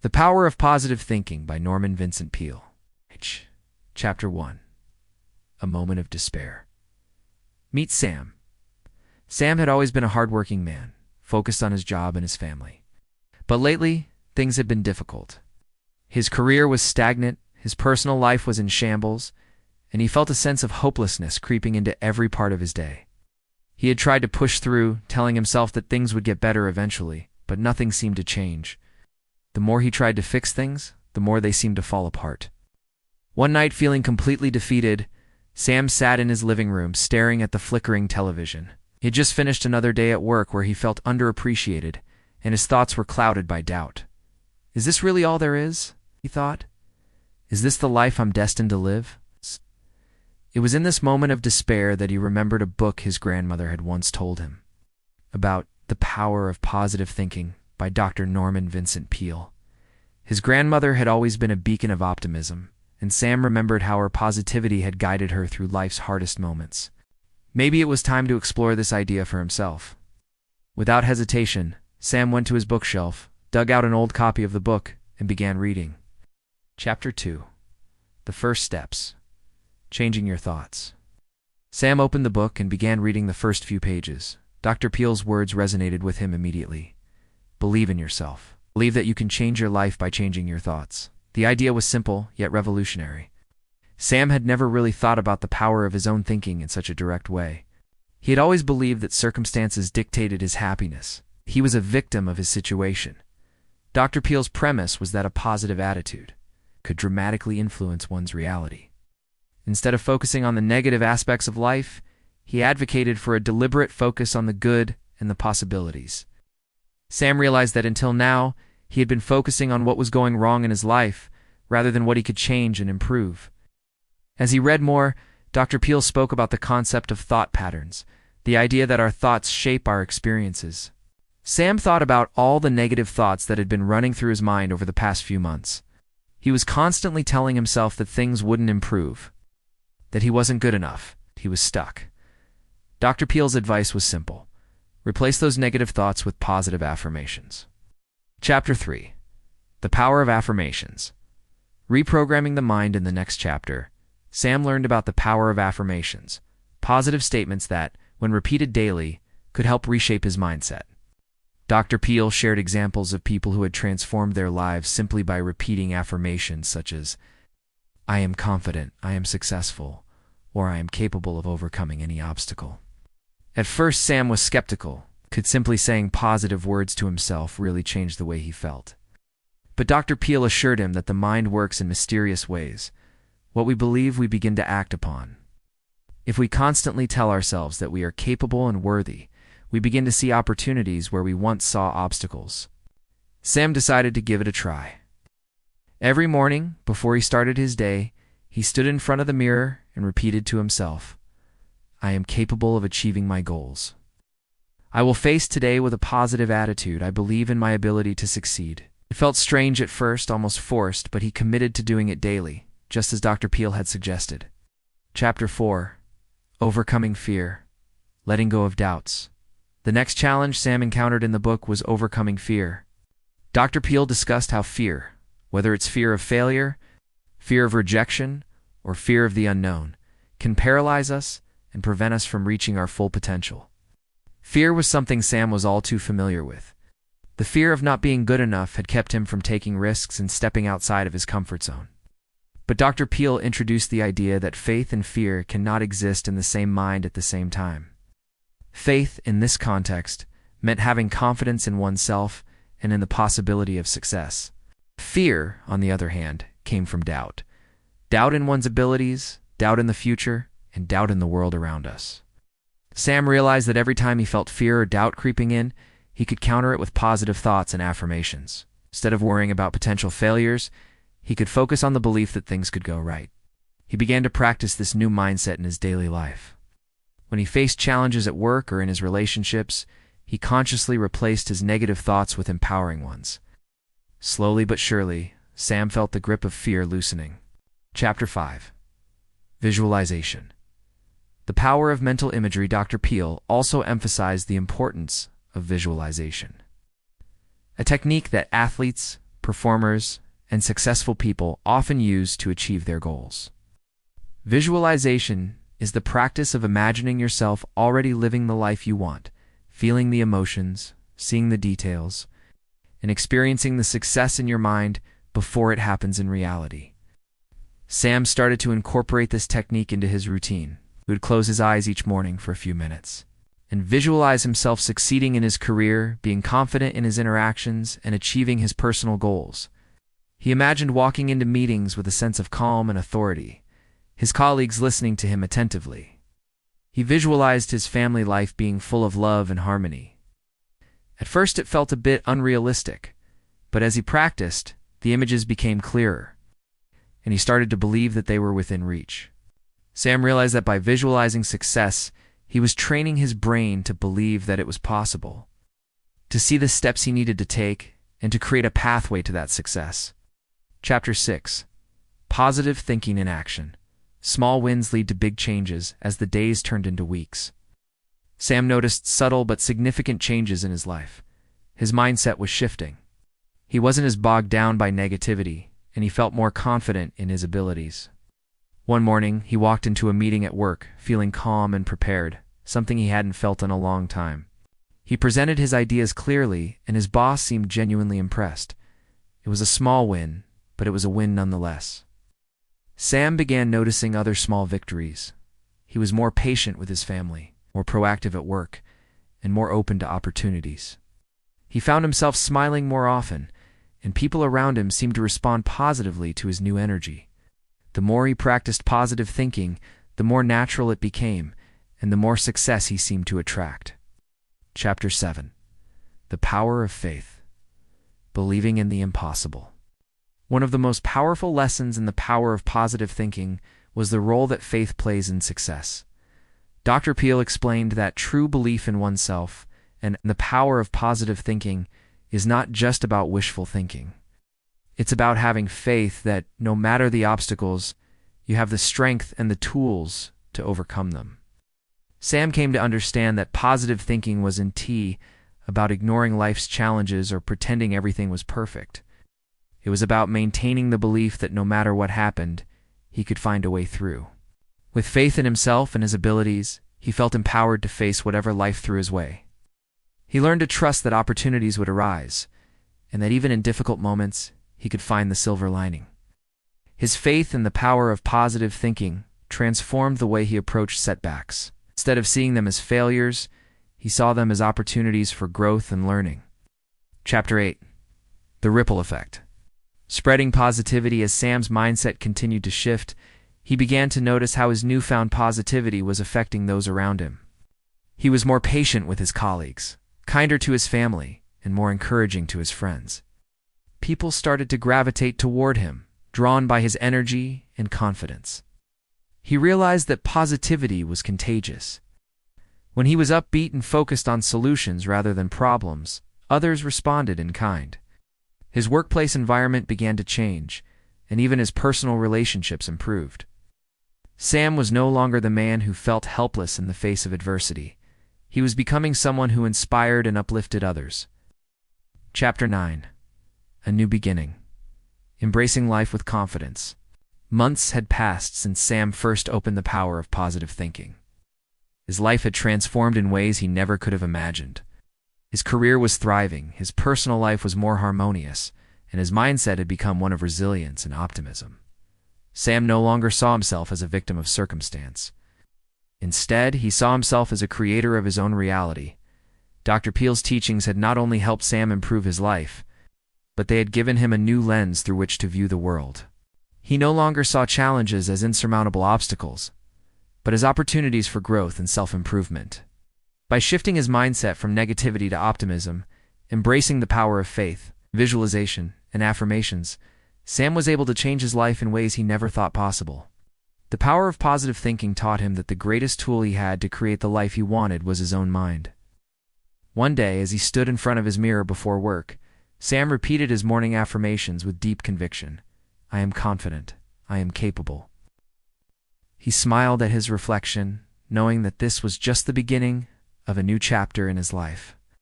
The Power of Positive Thinking by Norman Vincent Peale. Chapter 1. A Moment of Despair. Meet Sam. Sam had always been a hard-working man, focused on his job and his family. But lately, things had been difficult. His career was stagnant, his personal life was in shambles, and he felt a sense of hopelessness creeping into every part of his day. He had tried to push through, telling himself that things would get better eventually, but nothing seemed to change. The more he tried to fix things, the more they seemed to fall apart. One night, feeling completely defeated, Sam sat in his living room staring at the flickering television. He had just finished another day at work where he felt underappreciated, and his thoughts were clouded by doubt. Is this really all there is? He thought. Is this the life I'm destined to live? It was in this moment of despair that he remembered a book his grandmother had once told him about The Power of Positive Thinking by Dr. Norman Vincent Peale. His grandmother had always been a beacon of optimism, and Sam remembered how her positivity had guided her through life's hardest moments. Maybe it was time to explore this idea for himself. Without hesitation, Sam went to his bookshelf, dug out an old copy of the book, and began reading. Chapter 2. The First Steps. Changing Your Thoughts. Sam opened the book and began reading the first few pages. Dr. Peale's words resonated with him immediately. Believe in yourself. Believe that you can change your life by changing your thoughts. The idea was simple, yet revolutionary. Sam had never really thought about the power of his own thinking in such a direct way. He had always believed that circumstances dictated his happiness. He was a victim of his situation. Dr. Peale's premise was that a positive attitude could dramatically influence one's reality. Instead of focusing on the negative aspects of life, he advocated for a deliberate focus on the good and the possibilities. Sam realized that until now, he had been focusing on what was going wrong in his life, rather than what he could change and improve. As he read more, Dr. Peale spoke about the concept of thought patterns, the idea that our thoughts shape our experiences. Sam thought about all the negative thoughts that had been running through his mind over the past few months. He was constantly telling himself that things wouldn't improve, that he wasn't good enough, he was stuck. Dr. Peale's advice was simple. Replace those negative thoughts with positive affirmations. Chapter 3. The Power of Affirmations. Reprogramming the mind in the next chapter, Sam learned about the power of affirmations, positive statements that, when repeated daily, could help reshape his mindset. Dr. Peale shared examples of people who had transformed their lives simply by repeating affirmations such as, I am confident, I am successful, or I am capable of overcoming any obstacle. At first, Sam was skeptical. Could simply saying positive words to himself really change the way he felt? But Dr. Peale assured him that the mind works in mysterious ways. What we believe, we begin to act upon. If we constantly tell ourselves that we are capable and worthy, we begin to see opportunities where we once saw obstacles. Sam decided to give it a try. Every morning, before he started his day, he stood in front of the mirror and repeated to himself, I am capable of achieving my goals. I will face today with a positive attitude. I believe in my ability to succeed. It felt strange at first, almost forced, but he committed to doing it daily, just as Dr. Peale had suggested. Chapter 4. Overcoming Fear. Letting Go of Doubts. The next challenge Sam encountered in the book was overcoming fear. Dr. Peale discussed how fear, whether it's fear of failure, fear of rejection, or fear of the unknown, can paralyze us and prevent us from reaching our full potential. Fear was something Sam was all too familiar with. The fear of not being good enough had kept him from taking risks and stepping outside of his comfort zone. But Dr. Peale introduced the idea that faith and fear cannot exist in the same mind at the same time. Faith, in this context, meant having confidence in oneself and in the possibility of success. Fear, on the other hand, came from doubt. Doubt in one's abilities, doubt in the future, and doubt in the world around us. Sam realized that every time he felt fear or doubt creeping in, he could counter it with positive thoughts and affirmations. Instead of worrying about potential failures, he could focus on the belief that things could go right. He began to practice this new mindset in his daily life. When he faced challenges at work or in his relationships, he consciously replaced his negative thoughts with empowering ones. Slowly but surely, Sam felt the grip of fear loosening. Chapter 5. Visualization. The power of mental imagery. Dr. Peale also emphasized the importance of visualization, a technique that athletes, performers, and successful people often use to achieve their goals. Visualization is the practice of imagining yourself already living the life you want, feeling the emotions, seeing the details, and experiencing the success in your mind before it happens in reality. Sam started to incorporate this technique into his routine. He would close his eyes each morning for a few minutes and visualize himself succeeding in his career, being confident in his interactions, and achieving his personal goals. He imagined walking into meetings with a sense of calm and authority, his colleagues listening to him attentively. He visualized his family life being full of love and harmony. At first it felt a bit unrealistic, but as he practiced, the images became clearer, and he started to believe that they were within reach. Sam realized that by visualizing success, he was training his brain to believe that it was possible, to see the steps he needed to take, and to create a pathway to that success. Chapter 6. Positive Thinking in Action. Small wins lead to big changes as the days turned into weeks. Sam noticed subtle but significant changes in his life. His mindset was shifting. He wasn't as bogged down by negativity, and he felt more confident in his abilities. One morning, he walked into a meeting at work, feeling calm and prepared, something he hadn't felt in a long time. He presented his ideas clearly, and his boss seemed genuinely impressed. It was a small win, but it was a win nonetheless. Sam began noticing other small victories. He was more patient with his family, more proactive at work, and more open to opportunities. He found himself smiling more often, and people around him seemed to respond positively to his new energy. The more he practiced positive thinking, the more natural it became, and the more success he seemed to attract. Chapter 7. The Power of Faith. Believing in the Impossible. One of the most powerful lessons in the power of positive thinking was the role that faith plays in success. Dr. Peale explained that true belief in oneself and the power of positive thinking is not just about wishful thinking. It's about having faith that, no matter the obstacles, you have the strength and the tools to overcome them. Sam came to understand that positive thinking wasn't about ignoring life's challenges or pretending everything was perfect. It was about maintaining the belief that no matter what happened, he could find a way through. With faith in himself and his abilities, he felt empowered to face whatever life threw his way. He learned to trust that opportunities would arise, and that even in difficult moments, he could find the silver lining. His faith in the power of positive thinking transformed the way he approached setbacks. Instead of seeing them as failures, he saw them as opportunities for growth and learning. Chapter 8. The Ripple Effect. Spreading positivity. As Sam's mindset continued to shift, he began to notice how his newfound positivity was affecting those around him. He was more patient with his colleagues, kinder to his family, and more encouraging to his friends. People started to gravitate toward him, drawn by his energy and confidence. He realized that positivity was contagious. When he was upbeat and focused on solutions rather than problems, others responded in kind. His workplace environment began to change, and even his personal relationships improved. Sam was no longer the man who felt helpless in the face of adversity. He was becoming someone who inspired and uplifted others. Chapter 9. A New Beginning. Embracing life with confidence. Months had passed since Sam first opened the power of positive thinking. His life had transformed in ways he never could have imagined. His career was thriving, his personal life was more harmonious, and his mindset had become one of resilience and optimism. Sam no longer saw himself as a victim of circumstance. Instead, he saw himself as a creator of his own reality. Dr. Peale's teachings had not only helped Sam improve his life, but they had given him a new lens through which to view the world. He no longer saw challenges as insurmountable obstacles, but as opportunities for growth and self-improvement. By shifting his mindset from negativity to optimism, embracing the power of faith, visualization, and affirmations, Sam was able to change his life in ways he never thought possible. The power of positive thinking taught him that the greatest tool he had to create the life he wanted was his own mind. One day, as he stood in front of his mirror before work, Sam repeated his morning affirmations with deep conviction. I am confident. I am capable. He smiled at his reflection, knowing that this was just the beginning of a new chapter in his life.